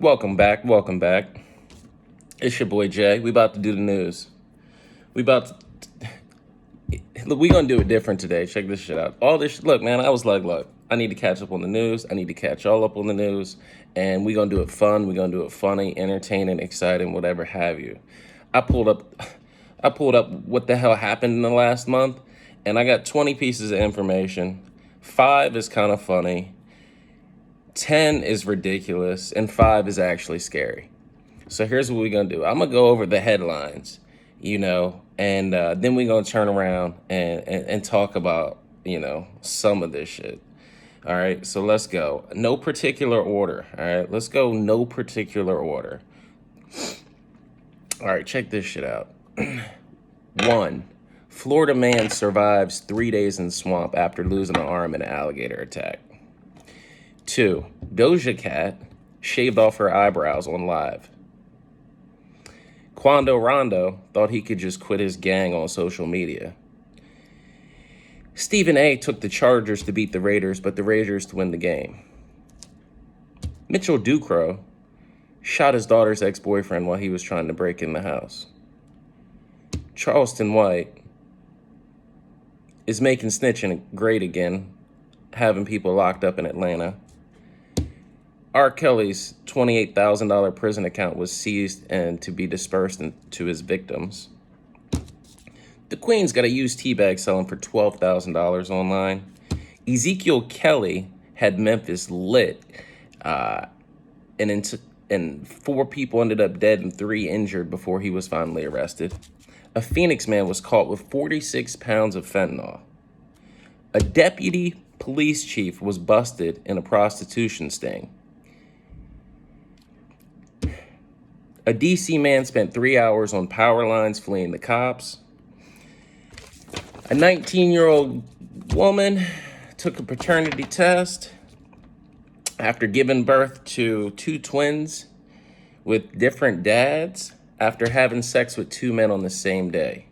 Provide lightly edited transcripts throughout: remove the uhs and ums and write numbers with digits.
Welcome back. Welcome back. It's your boy Jay. We about to do the news. We about to look. We gonna do it different today. Check this shit out. All this. Look, man. I was like, look. I need to catch up on the news. I need to catch y'all up on the news, and we gonna do it fun. We gonna do it funny, entertaining, exciting, whatever have you. I pulled up. I pulled up what the hell happened in the last month, and I got 20 pieces of information. 5 is kind of funny. 10 is ridiculous, and 5 is actually scary. So here's what we're gonna do. I'm gonna go over the headlines, and then we're gonna turn around and talk about, some of this shit. All right, so let's go. No particular order. All right, let's go no particular order. All right, check this shit out. 1. Florida man survives 3 days in swamp after losing an arm in an alligator attack. 2. Doja Cat shaved off her eyebrows on live. Quando Rondo thought he could just quit his gang on social media. Stephen A. took the Chargers to beat the Raiders, but the Raiders to win the game. Mitchell Ducro shot his daughter's ex-boyfriend while he was trying to break in the house. Charleston White is making snitching great again, having people locked up in Atlanta. R. Kelly's $28,000 prison account was seized and to be dispersed to his victims. The Queen's got a used teabag selling for $12,000 online. Ezekiel Kelly had Memphis lit, and 4 people ended up dead and 3 injured before he was finally arrested. A Phoenix man was caught with 46 pounds of fentanyl. A deputy police chief was busted in a prostitution sting. A DC man spent 3 hours on power lines fleeing the cops. A 19-year-old woman took a paternity test after giving birth to 2 twins with different dads after having sex with 2 men on the same day.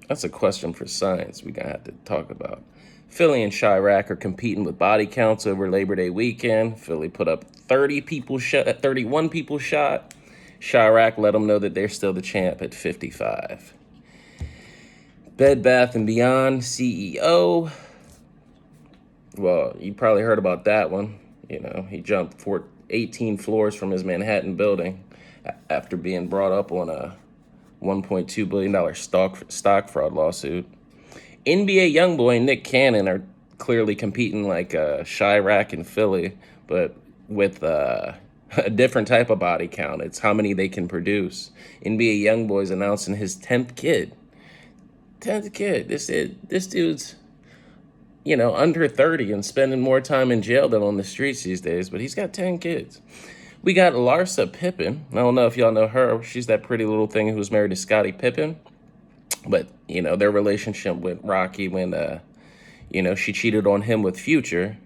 That's a question for science we're going to have to talk about. Philly and Chirac are competing with body counts over Labor Day weekend. Philly put up 31 people shot. Chirac let them know that they're still the champ at 55. Bed Bath & Beyond CEO. Well, you probably heard about that one. He jumped 18 floors from his Manhattan building after being brought up on a $1.2 billion stock fraud lawsuit. NBA YoungBoy and Nick Cannon are clearly competing like Chirac and Philly, but with a different type of body count. It's how many they can produce. NBA YoungBoy's announcing his 10th kid. 10th kid. This dude's, under 30 and spending more time in jail than on the streets these days, but he's got 10 kids. We got Larsa Pippen. I don't know if y'all know her. She's that pretty little thing who was married to Scottie Pippen. But, their relationship with Rocky when, she cheated on him with Future,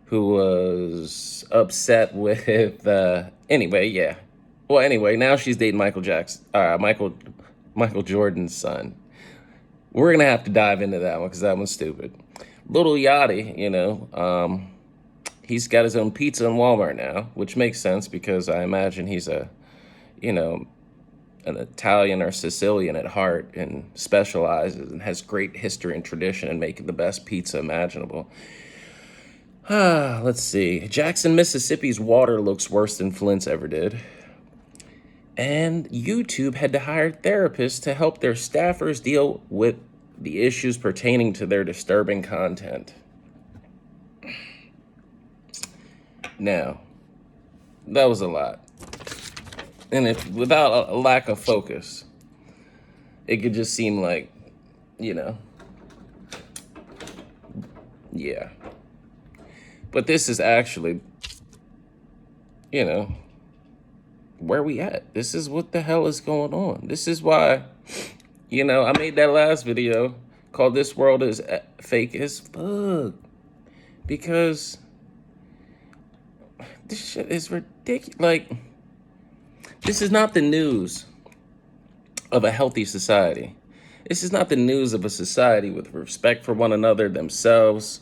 who was upset with, anyway, yeah. Well, anyway, now she's dating Michael Jordan's son. We're going to have to dive into that one because that one's stupid. Little Yachty, he's got his own pizza in Walmart now, which makes sense because I imagine he's an Italian or Sicilian at heart and specializes and has great history and tradition in making the best pizza imaginable. Let's see. Jackson, Mississippi's water looks worse than Flint's ever did. And YouTube had to hire therapists to help their staffers deal with the issues pertaining to their disturbing content. Now, that was a lot. And without a lack of focus, it could just seem like, yeah. But this is actually, where we at. This is what the hell is going on. This is why, I made that last video called This World is Fake as Fuck. Because this shit is ridiculous. Like, this is not the news of a healthy society. This is not the news of a society with respect for one another, themselves,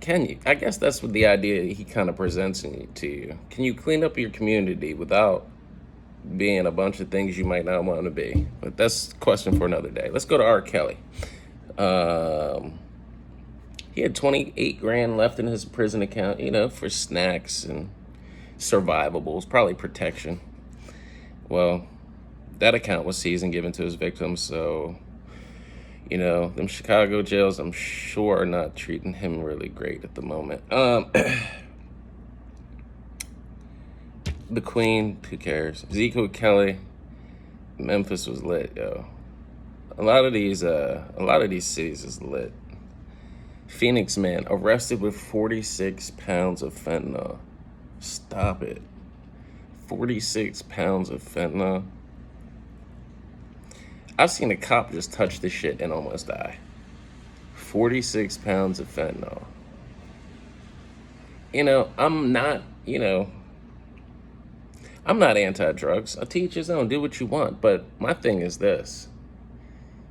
Can you? I guess that's what the idea he kind of presents to you. Can you clean up your community without being a bunch of things you might not want to be? But that's a question for another day. Let's go to R. Kelly. Um, he had 28 grand left in his prison account, for snacks and survivables, probably protection. Well, that account was seized and given to his victims, so them Chicago jails, I'm sure, are not treating him really great at the moment. The Queen, who cares? Ezekiel Kelly, Memphis was lit, yo. A lot of these cities is lit. Phoenix man arrested with 46 pounds of fentanyl. Stop it. 46 pounds of fentanyl. I've seen a cop just touch this shit and almost die. 46 pounds of fentanyl. I'm not anti-drugs. I teach his own. Do what you want. But my thing is this.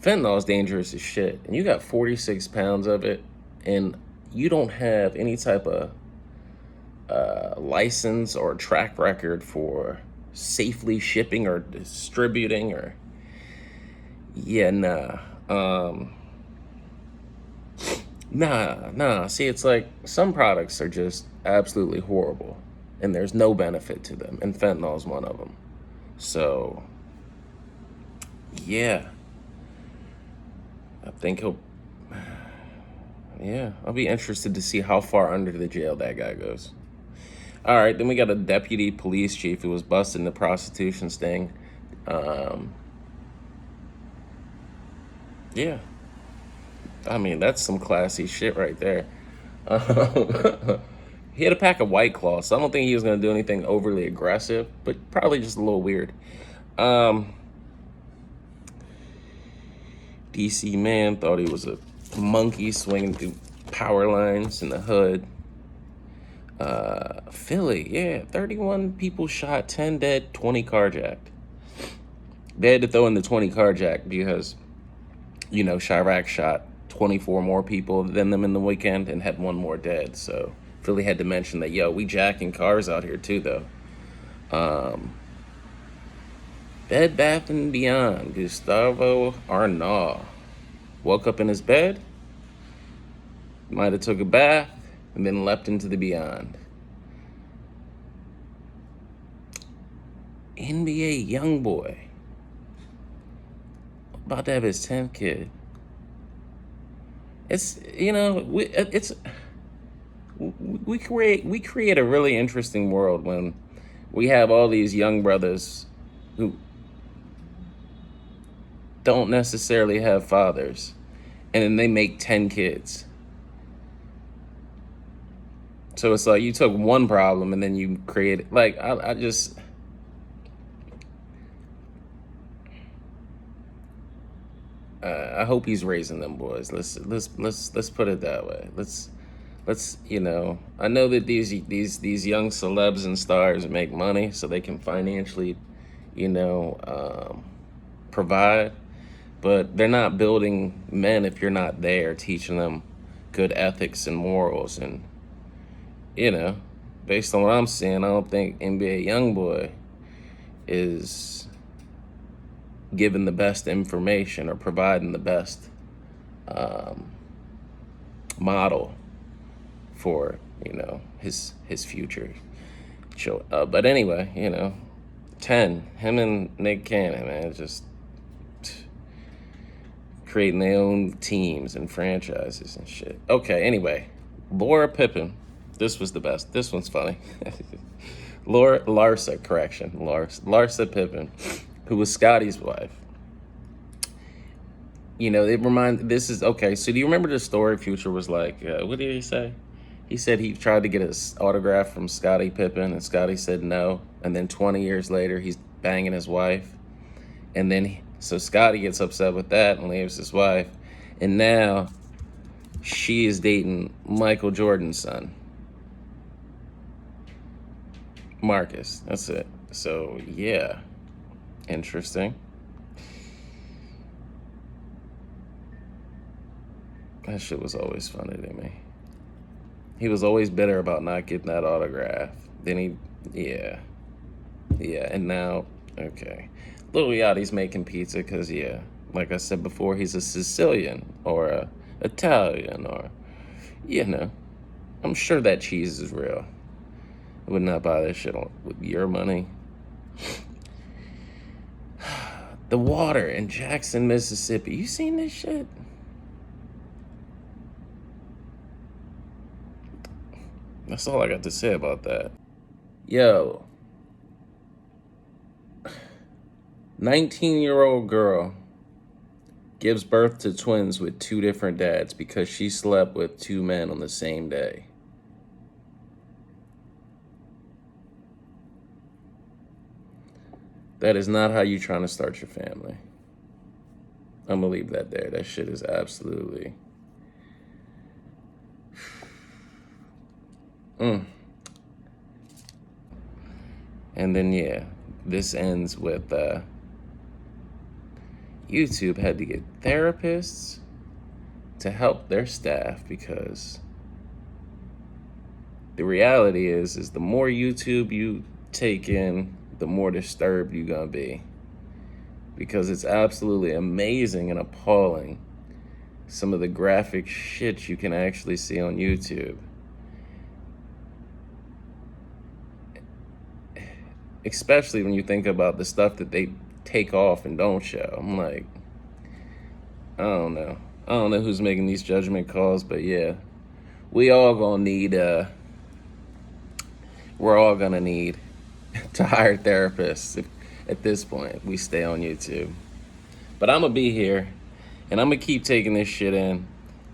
Fentanyl is dangerous as shit. And you got 46 pounds of it, and you don't have any type of license or track record for safely shipping or distributing or... Yeah, nah. Nah. See, it's like some products are just absolutely horrible and there's no benefit to them. And fentanyl is one of them. So, yeah. I think I'll be interested to see how far under the jail that guy goes. All right, then we got a deputy police chief who was busted in the prostitution sting. Yeah. I mean, that's some classy shit right there. He had a pack of White Claws, so I don't think he was going to do anything overly aggressive, but probably just a little weird. DC man thought he was a monkey swinging through power lines in the hood. Philly, 31 people shot, 10 dead, 20 carjacked. They had to throw in the 20 carjacked because, Chirac shot 24 more people than them in the weekend and had one more dead. So Philly had to mention that, we jacking cars out here too, though. Bed Bath & Beyond, Gustavo Arnaud woke up in his bed, might have took a bath, and then leapt into the beyond. NBA YoungBoy, about to have his 10th kid. We create a really interesting world when we have all these young brothers who don't necessarily have fathers, and then they make 10 kids. So it's like you took one problem and then you created, I hope he's raising them boys. Let's put it that way. Let's I know that these young celebs and stars make money so they can financially, provide, but they're not building men if you're not there teaching them good ethics and morals. And based on what I'm seeing, I don't think NBA YoungBoy is giving the best information or providing the best model for his future. But anyway, 10, him and Nick Cannon, man, just creating their own teams and franchises and shit. Okay, anyway, Laura Pippen. This was the best. This one's funny. Larsa Pippen, who was Scotty's wife. This is, okay, so do you remember the story Future was like, what did he say? He said he tried to get his autograph from Scottie Pippen, and Scotty said no, and then 20 years later, he's banging his wife, and then, so Scotty gets upset with that and leaves his wife, and now she is dating Michael Jordan's son. Marcus, that's it. So, yeah, interesting. That shit was always funny to me. He was always bitter about not getting that autograph. Then yeah, yeah, and now, okay. Lil Yachty's making pizza because, yeah, like I said before, he's a Sicilian or a Italian or, you know, I'm sure that cheese is real. I would not buy this shit with your money. The water in Jackson, Mississippi. You seen this shit? That's all I got to say about that. Yo, 19-year-old girl gives birth to twins with two different dads because she slept with two men on the same day. That is not how you trying to start your family. I'm gonna leave that there. That shit is absolutely. And then, yeah, this ends with YouTube had to get therapists to help their staff because the reality is the more YouTube you take in, the more disturbed you're gonna be. Because it's absolutely amazing and appalling some of the graphic shit you can actually see on YouTube. Especially when you think about the stuff that they take off and don't show. I'm like, I don't know. I don't know who's making these judgment calls, but yeah, we all gonna need, we're all gonna need to hire therapists if, at this point, we stay on YouTube. But I'm gonna be here, and I'm gonna keep taking this shit in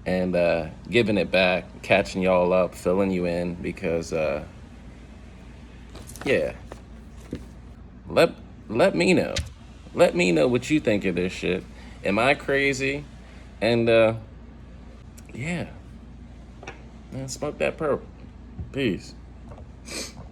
and giving it back, catching y'all up, filling you in, because, yeah. Let me know. Let me know what you think of this shit. Am I crazy? And yeah. Man, smoke that purple. Peace.